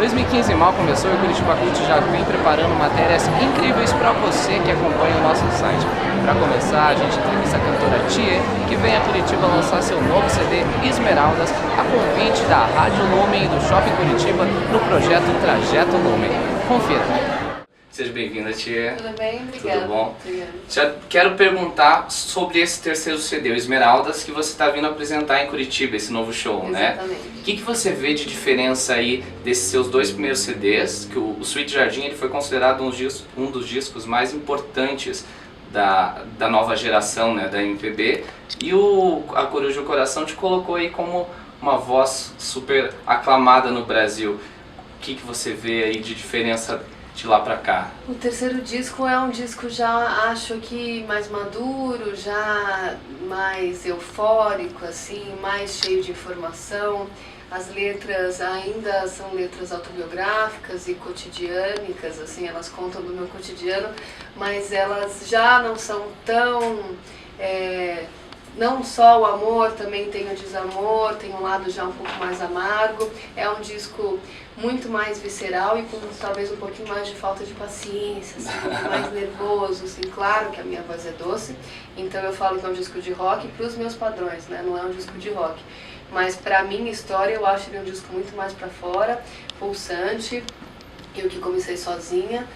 2015 mal começou e o Curitiba Cult já vem preparando matérias incríveis para você que acompanha o nosso site. Para começar, a gente entrevista a cantora Thier, que vem a Curitiba lançar seu novo CD Esmeraldas, a convite da Rádio Lumen e do Shopping Curitiba no projeto Trajeto Lumen. Confira. Seja bem-vinda, Thier. Tudo bem? Obrigada. Tudo bom? Obrigada. Já quero perguntar sobre esse terceiro CD, o Esmeraldas, que você está vindo apresentar em Curitiba, esse novo show, né? Exatamente. O que você vê de diferença aí desses seus dois primeiros CDs, que o Sweet Jardim ele foi considerado um dos discos mais importantes da nova geração, né, da MPB, e A Coruja do Coração te colocou aí como uma voz super aclamada no Brasil. O que você vê aí de diferença de lá pra cá? O terceiro disco é um disco já, acho que mais maduro, já mais eufórico, assim, mais cheio de informação. As letras ainda são letras autobiográficas e cotidiânicas, assim, elas contam do meu cotidiano, mas elas já não são tão... não só o amor, também tem o desamor, tem um lado já um pouco mais amargo. É um disco muito mais visceral e com talvez um pouquinho mais de falta de paciência, assim, um pouco mais nervoso, assim. Claro que a minha voz é doce, então eu falo que é um disco de rock para os meus padrões, né? Não é um disco de rock. Mas pra minha história eu acho ele um disco muito mais pra fora, pulsante. Eu que comecei sozinha,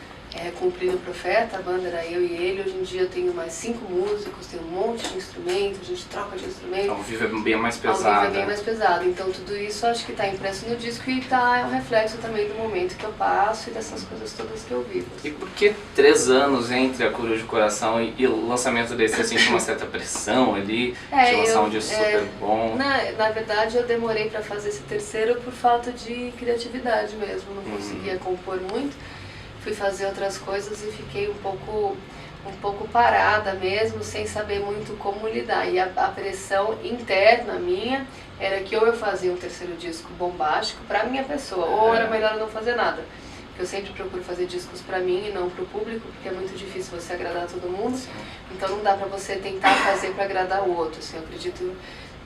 cumprindo o Profeta, a banda era eu e ele. Hoje em dia eu tenho mais 5 músicos, tenho um monte de instrumentos, a gente troca de instrumento. Ao vivo é bem mais pesado. Ao vivo é bem mais pesado, então tudo isso acho que está impresso no disco e é um reflexo também do momento que eu passo e dessas coisas todas que eu vivo. E por que 3 anos entre A Coruja do Coração e o lançamento desse, assim, com uma certa pressão ali, de lançar um disco super bom? Na verdade eu demorei para fazer esse terceiro por falta de criatividade mesmo, não conseguia compor muito. Fui fazer outras coisas e fiquei um pouco parada mesmo, sem saber muito como lidar. E a pressão interna minha era que ou eu fazia um terceiro disco bombástico pra minha pessoa, ou era melhor eu não fazer nada. Porque eu sempre procuro fazer discos pra mim e não pro público, porque é muito difícil você agradar todo mundo. Então não dá pra você tentar fazer pra agradar o outro, assim, eu acredito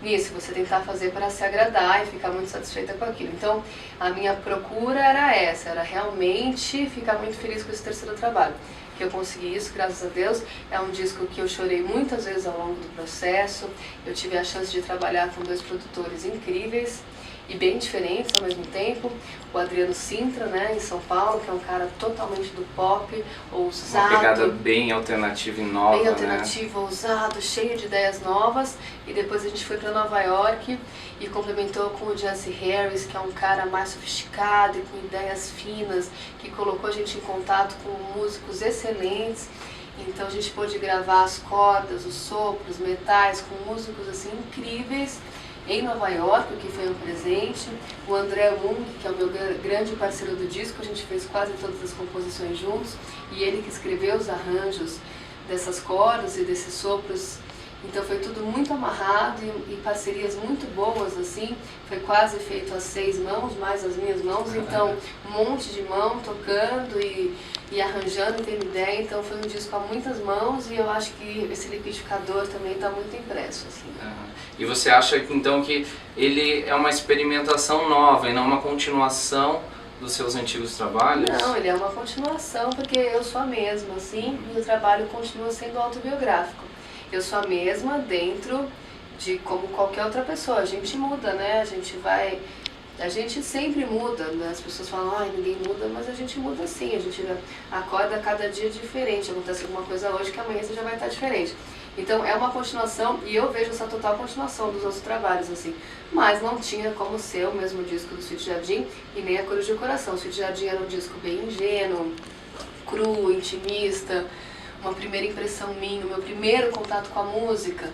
nisso, você tentar fazer para se agradar e ficar muito satisfeita com aquilo. Então, a minha procura era essa, era realmente ficar muito feliz com esse terceiro trabalho. Que eu consegui isso, graças a Deus. É um disco que eu chorei muitas vezes ao longo do processo. Eu tive a chance de trabalhar com 2 produtores incríveis e bem diferentes ao mesmo tempo. O Adriano Sintra, né, em São Paulo, que é um cara totalmente do pop, ousado. Uma pegada bem alternativa e nova, bem alternativa, ousado, cheio de ideias novas. E depois a gente foi para Nova York e complementou com o Jesse Harris, que é um cara mais sofisticado e com ideias finas, que colocou a gente em contato com músicos excelentes. Então a gente pôde gravar as cordas, os sopros, metais, com músicos assim incríveis em Nova York, o que foi um presente. O André Wung, que é o meu grande parceiro do disco, a gente fez quase todas as composições juntos, e ele que escreveu os arranjos dessas cordas e desses sopros. Então foi tudo muito amarrado e parcerias muito boas, assim. Foi quase feito a 6 mãos, mais as minhas mãos, então um monte de mão tocando e arranjando, tendo ideia. Então foi um disco a muitas mãos e eu acho que esse liquidificador também está muito impresso, assim. E você acha então que ele é uma experimentação nova e não uma continuação dos seus antigos trabalhos? Não, ele é uma continuação porque eu sou a mesma, assim, e o trabalho continua sendo autobiográfico. Eu sou a mesma dentro de como qualquer outra pessoa. A gente muda, né? A gente sempre muda, né? As pessoas falam, ai, ninguém muda, mas a gente muda sim. A gente acorda cada dia diferente. Acontece alguma coisa hoje que amanhã você já vai estar diferente. Então é uma continuação e eu vejo essa total continuação dos outros trabalhos, assim. Mas não tinha como ser o mesmo disco do Sweet Jardim e nem A Coruja do Coração. O Sweet Jardim era um disco bem ingênuo, cru, intimista. Uma primeira impressão minha, o meu primeiro contato com a música.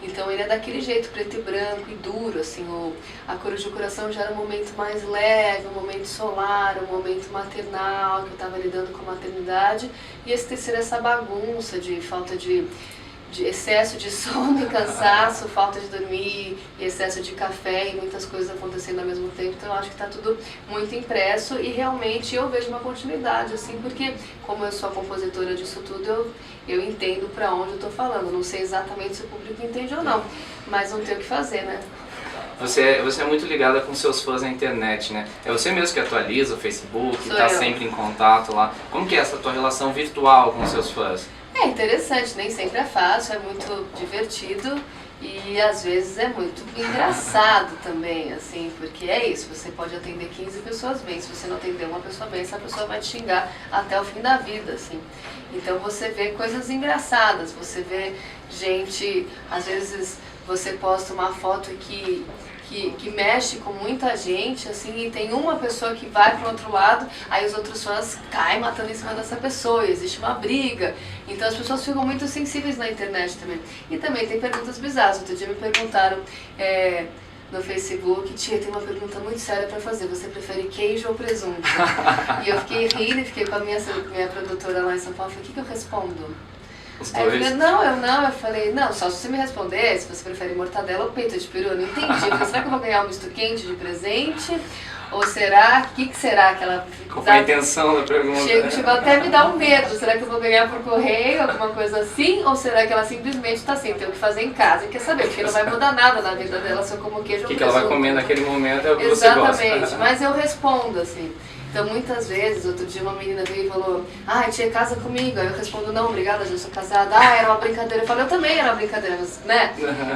Então ele é daquele jeito, preto e branco e duro, assim. A Coruja do Coração já era um momento mais leve, um momento solar, um momento maternal, que eu estava lidando com a maternidade. E esse terceiro, essa bagunça de falta de excesso de sono e cansaço, falta de dormir, e excesso de café e muitas coisas acontecendo ao mesmo tempo. Então eu acho que está tudo muito impresso e realmente eu vejo uma continuidade, assim, porque como eu sou a compositora disso tudo, eu entendo para onde eu estou falando. Não sei exatamente se o público entende ou não, mas não tem o que fazer, né? Você é muito ligada com seus fãs na internet, né? É você mesmo que atualiza o Facebook, Sou tá eu. sempre em contato lá. Como que é essa tua relação virtual com seus fãs? É interessante, nem sempre é fácil, é muito divertido e às vezes é muito engraçado também, assim, porque é isso, você pode atender 15 pessoas bem, se você não atender uma pessoa bem, essa pessoa vai te xingar até o fim da vida, assim. Então você vê coisas engraçadas, você vê gente, às vezes você posta uma foto que mexe com muita gente, assim, e tem uma pessoa que vai pro outro lado, aí os outros fãs caem matando em cima dessa pessoa, e existe uma briga. Então as pessoas ficam muito sensíveis na internet também. E também tem perguntas bizarras. Outro dia me perguntaram no Facebook, tia, tem uma pergunta muito séria pra fazer, você prefere queijo ou presunto? E eu fiquei rindo e fiquei com a minha produtora lá em São Paulo, falei, o que eu respondo? Aí eu falei, eu falei, não, só se você me responder se você prefere mortadela ou peito de peru, eu não entendi. Eu falei, será que eu vou ganhar um misto quente de presente? Ou será, o que será que ela... Qual foi a intenção da pergunta? Chegou até a me dar um medo, será que eu vou ganhar por correio, alguma coisa assim? Ou será que ela simplesmente está assim, tem o que fazer em casa e quer saber, porque não vai mudar nada na vida dela se eu como queijo ou presunto. O que ela vai comer naquele momento é o que você gosta. Exatamente, mas eu respondo assim. Então, muitas vezes, outro dia uma menina veio e falou, tia, casa comigo. Aí eu respondo, não, obrigada, já sou casada. Era uma brincadeira. Eu falo, eu também era uma brincadeira, mas, né?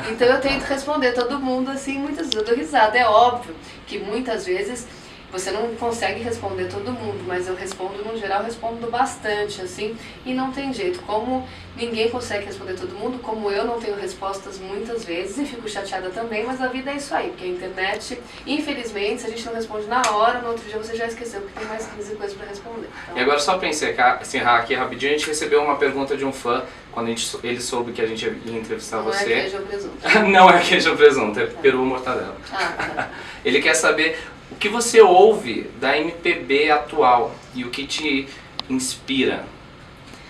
Então eu tento responder todo mundo assim, muitas vezes eu dou risada. É óbvio que muitas vezes você não consegue responder todo mundo, mas eu respondo, no geral, respondo bastante, assim, e não tem jeito. Como ninguém consegue responder todo mundo, como eu não tenho respostas muitas vezes, e fico chateada também, mas a vida é isso aí, porque a internet, infelizmente, se a gente não responde na hora, no outro dia você já esqueceu que tem mais 15 coisas para responder. Então... E agora, só para encerrar aqui rapidinho, a gente recebeu uma pergunta de um fã, quando ele soube que a gente ia entrevistar não você. Não é queijo ou presunto. Não é queijo ou presunto, é peru ou mortadela. Tá. Ele quer saber o que você ouve da MPB atual e o que te inspira.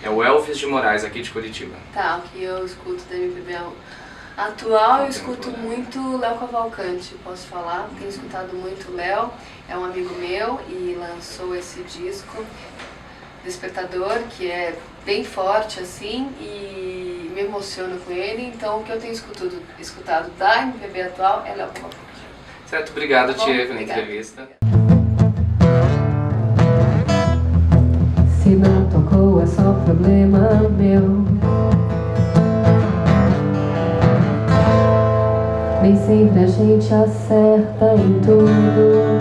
É o Elvis de Moraes, aqui de Curitiba. Tá, o que eu escuto da MPB atual, eu escuto muito Léo Cavalcante, posso falar. Tenho escutado muito o Léo, é um amigo meu e lançou esse disco, Despertador, que é bem forte assim e me emociono com ele. Então o que eu tenho escutado da MPB atual é Léo Cavalcante. Certo, obrigado, Bom, tia, pela entrevista. Se não tocou é só problema meu. Nem sempre a gente acerta em tudo.